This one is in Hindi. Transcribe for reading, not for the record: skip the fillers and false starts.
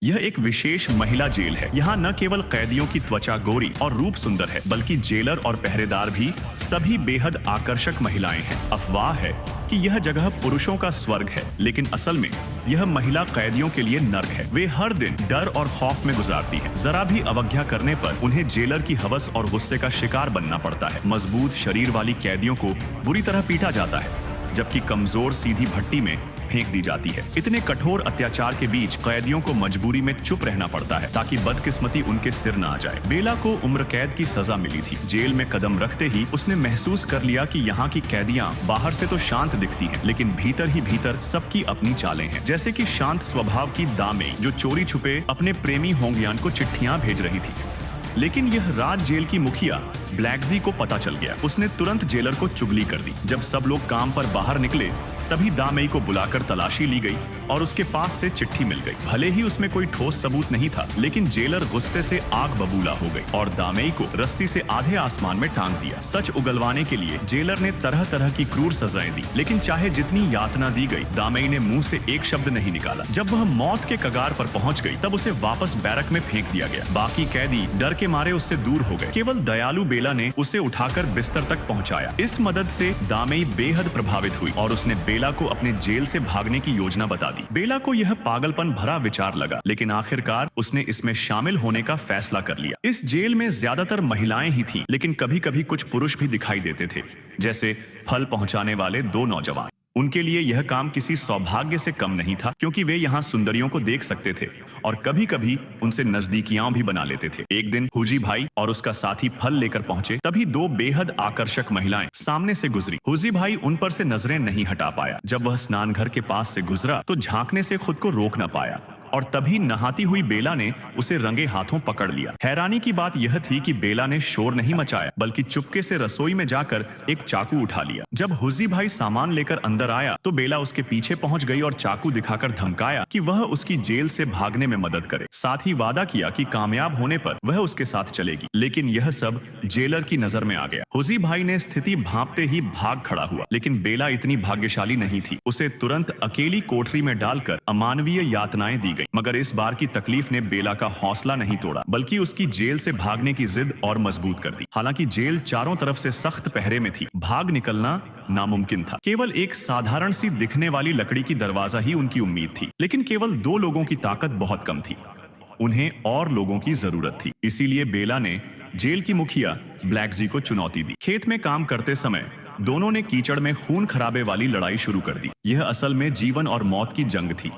यह एक विशेष महिला जेल है। यहाँ न केवल कैदियों की त्वचा गोरी और रूप सुंदर है, बल्कि जेलर और पहरेदार भी सभी बेहद आकर्षक महिलाएं हैं। अफवाह है कि यह जगह पुरुषों का स्वर्ग है, लेकिन असल में यह महिला कैदियों के लिए नर्क है। वे हर दिन डर और खौफ में गुजारती हैं। जरा भी अवज्ञा करने पर उन्हें जेलर की हवस और गुस्से का शिकार बनना पड़ता है। मजबूत शरीर वाली कैदियों को बुरी तरह पीटा जाता है, जबकि कमजोर सीधी भट्टी में फेंक दी जाती है। इतने कठोर अत्याचार के बीच कैदियों को मजबूरी में चुप रहना पड़ता है ताकि बदकिस्मती उनके सिर न आ जाए। बेला को उम्र कैद की सजा मिली थी। जेल में कदम रखते ही उसने महसूस कर लिया कि यहाँ की कैदियां बाहर से तो शांत दिखती हैं, लेकिन भीतर ही भीतर सबकी अपनी चालें हैं। जैसे कि शांत स्वभाव की दामे जो चोरी छुपे अपने प्रेमी होंगियान को चिट्ठियां भेज रही थी। लेकिन यह रात जेल की मुखिया ब्लैकजी को पता चल गया। उसने तुरंत जेलर को चुगली कर दी। जब सब लोग काम पर बाहर निकले, तभी दामेई को बुलाकर तलाशी ली गई और उसके पास से चिट्ठी मिल गई। भले ही उसमें कोई ठोस सबूत नहीं था, लेकिन जेलर गुस्से से आग बबूला हो गई और दामेई को रस्सी से आधे आसमान में टांग दिया। सच उगलवाने के लिए जेलर ने तरह तरह की क्रूर सजाएं दी, लेकिन चाहे जितनी यातना दी गई, दामेई ने मुंह से एक शब्द नहीं निकाला। जब वह मौत के कगार पर पहुंच गई, तब उसे वापस बैरक में फेंक दिया गया। बाकी कैदी डर के मारे उससे दूर हो गए। केवल दयालु बेला ने उसे उठाकर बिस्तर तक पहुंचाया। इस मदद से दामेई बेहद प्रभावित हुई और उसने बेला को अपने जेल से भागने की योजना बता दी। बेला को यह पागलपन भरा विचार लगा, लेकिन आखिरकार उसने इसमें शामिल होने का फैसला कर लिया। इस जेल में ज्यादातर महिलाएं ही थीं, लेकिन कभी कभी कुछ पुरुष भी दिखाई देते थे, जैसे फल पहुंचाने वाले दो नौजवान। उनके लिए यह काम किसी सौभाग्य से कम नहीं था, क्योंकि वे यहाँ सुंदरियों को देख सकते थे और कभी कभी उनसे नजदीकियां भी बना लेते थे। एक दिन हुजी भाई और उसका साथी फल लेकर पहुंचे, तभी दो बेहद आकर्षक महिलाएं सामने से गुजरी। हुजी भाई उन पर से नजरें नहीं हटा पाया। जब वह स्नान घर के पास से गुजरा तो झांकने से खुद को रोक न पाया और तभी नहाती हुई बेला ने उसे रंगे हाथों पकड़ लिया। हैरानी की बात यह थी कि बेला ने शोर नहीं मचाया, बल्कि चुपके से रसोई में जाकर एक चाकू उठा लिया। जब हुजी भाई सामान लेकर अंदर आया तो बेला उसके पीछे पहुंच गई और चाकू दिखाकर धमकाया कि वह उसकी जेल से भागने में मदद करे। साथ ही वादा किया कि कामयाब होने पर वह उसके साथ चलेगी। लेकिन यह सब जेलर की नजर में आ गया। हुजी भाई ने स्थिति भांपते ही भाग खड़ा हुआ, लेकिन बेला इतनी भाग्यशाली नहीं थी। उसे तुरंत अकेली कोठरी में डालकर अमानवीय यातनाएं दी गई। मगर इस बार की तकलीफ ने बेला का हौसला नहीं तोड़ा, बल्कि उसकी जेल से भागने की जिद और मजबूत कर दी। हालांकि जेल चारों तरफ से सख्त पहरे में थी, भाग निकलना नामुमकिन था। केवल एक साधारण सी दिखने वाली लकड़ी की दरवाजा ही उनकी उम्मीद थी। लेकिन केवल दो लोगों की ताकत बहुत कम थी। उन्हें और लोगों की जरूरत थी। इसीलिए बेला ने जेल की मुखिया ब्लैकजी को चुनौती दी। खेत में काम करते समय दोनों ने कीचड़ में खून खराबे वाली लड़ाई शुरू कर दी। यह असल में जीवन और मौत की जंग थी।